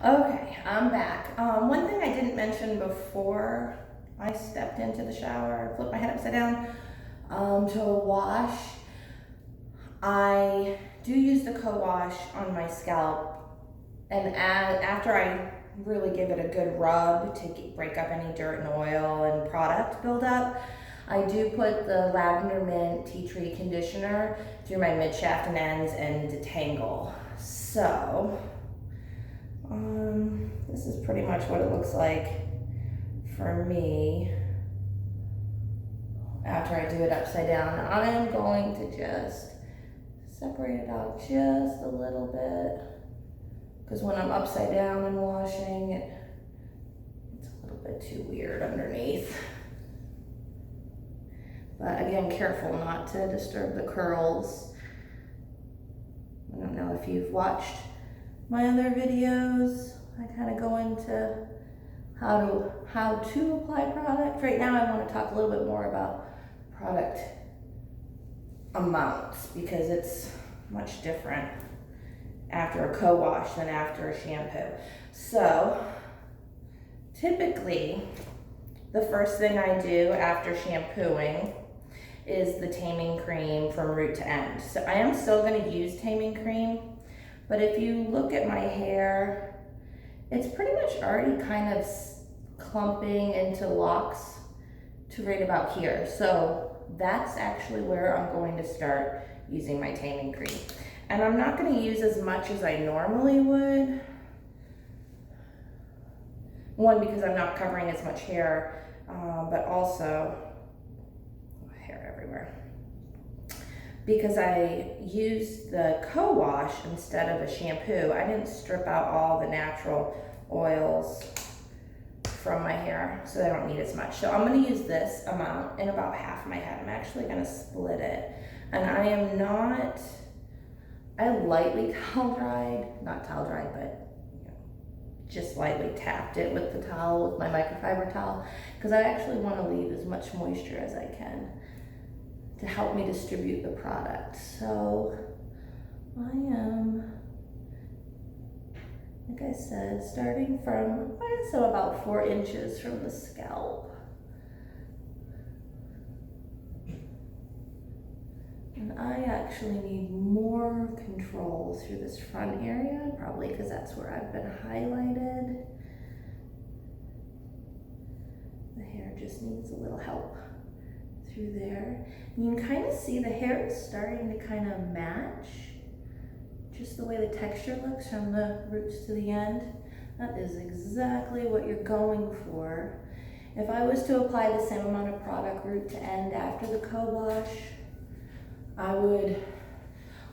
Okay, I'm back. One thing I didn't mention before I stepped into the shower, flipped my head upside down to wash. I do use the co-wash on my scalp, and after I really give it a good rub to break up any dirt and oil and product buildup, I do put the lavender mint tea tree conditioner through my mid shaft and ends and detangle. So this is pretty much what it looks like for me after I do it upside down. I am going to just separate it out just a little bit, because when I'm upside down and washing, it's a little bit too weird underneath. But again, careful not to disturb the curls. I don't know if you've watched my other videos. I kind of go into how to apply product. Right now I want to talk a little bit more about product amounts, because it's much different after a co-wash than after a shampoo. So typically the first thing I do after shampooing is the taming cream from root to end. So I am still going to use taming cream, but if you look at my hair, it's pretty much already kind of clumping into locks to right about here. So that's actually where I'm going to start using my taming cream. And I'm not going to use as much as I normally would. One, because I'm not covering as much hair, but also hair everywhere. Because I used the co-wash instead of a shampoo, I didn't strip out all the natural oils from my hair, so I don't need as much. So I'm going to use this amount in about half my head. I'm actually going to split it. And I lightly towel dried, not towel dried, but just lightly tapped it with the towel, with my microfiber towel, because I actually want to leave as much moisture as I can to help me distribute the product. So I am, like I said, starting from, so about 4 inches from the scalp. And I actually need more control through this front area, probably because that's where I've been highlighted. The hair just needs a little help through there. And you can kind of see the hair is starting to kind of match, just the way the texture looks from the roots to the end. That is exactly what you're going for. If I was to apply the same amount of product root to end after the co-wash, I would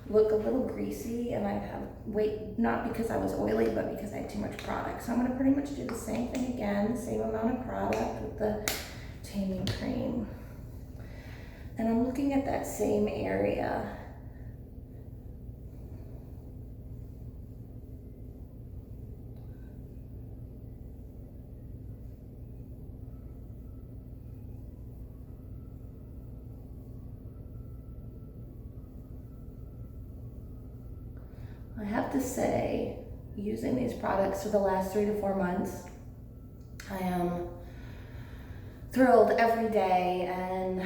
look a little greasy, and I'd have weight, not because I was oily, but because I had too much product. So I'm going to pretty much do the same thing again, same amount of product with the taming cream. And I'm looking at that same area. I have to say, using these products for the last 3 to 4 months, I am thrilled every day and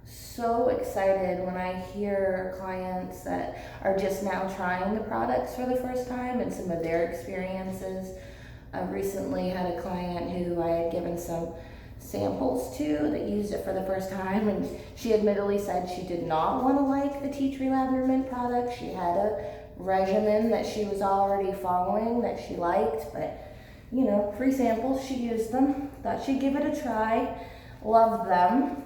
so excited when I hear clients that are just now trying the products for the first time and some of their experiences. I recently had a client who I had given some samples to that used it for the first time, and she admittedly said she did not want to like the tea tree lavender mint product. She had a regimen that she was already following that she liked, but you know, free samples, she used them, thought she'd give it a try, loved them.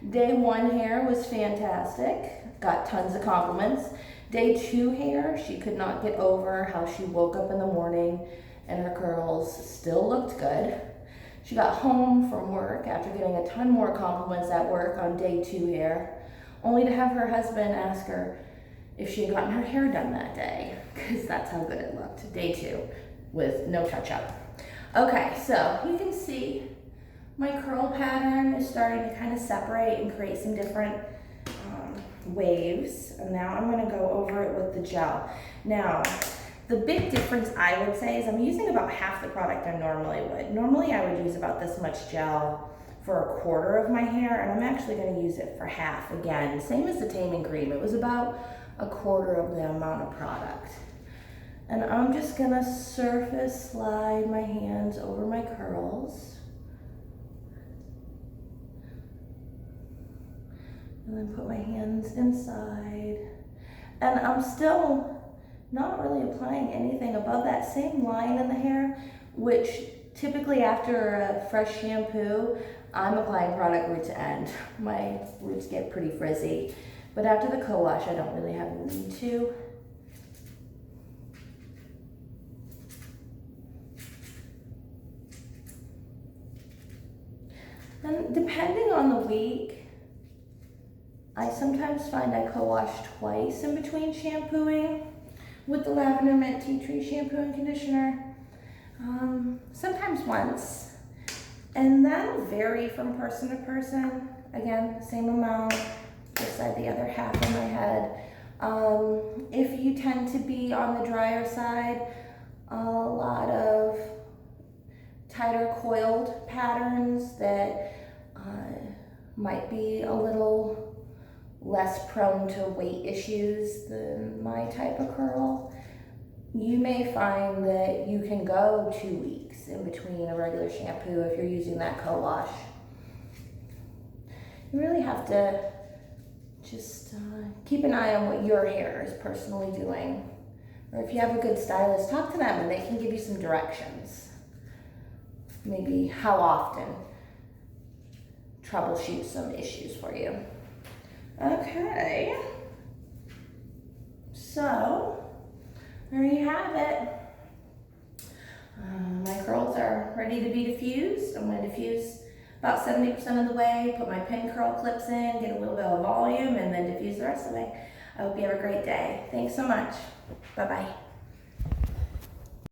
Day 1 hair was fantastic, got tons of compliments. Day 2 hair, she could not get over how she woke up in the morning and her curls still looked good. She got home from work after getting a ton more compliments at work on day 2 hair, only to have her husband ask her if she had gotten her hair done that day, because that's how good it looked, day 2, with no touch-up. Okay, so you can see my curl pattern is starting to kind of separate and create some different waves, and now I'm going to go over it with the gel. Now, The big difference I would say is I'm using about half the product I normally would. Normally I would use about this much gel for a quarter of my hair, and I'm actually going to use it for half again. Same as the taming cream. It was about a quarter of the amount of product. And I'm just going to surface slide my hands over my curls. And then put my hands inside. And I'm still not really applying anything above that same line in the hair, which typically after a fresh shampoo, I'm applying product root to end. My roots get pretty frizzy. But after the co-wash, I don't really have a need to. And depending on the week, I sometimes find I co-wash twice in between shampooing with the Lavender Mint Tea Tree shampoo and conditioner. Sometimes once. And that'll vary from person to person. Again, same amount, beside the other half of my head. If you tend to be on the drier side, a lot of tighter coiled patterns that might be a little less prone to weight issues than my type of curl. You may find that you can go 2 weeks in between a regular shampoo if you're using that co-wash. You really have to just keep an eye on what your hair is personally doing. Or if you have a good stylist, talk to them and they can give you some directions. Maybe how often, troubleshoot some issues for you. Okay, so there you have it. My curls are ready to be diffused. I'm going to diffuse about 70% of the way, put my pin curl clips in, get a little bit of volume, and then diffuse the rest of the way. I hope you have a great day. Thanks so much. Bye-bye.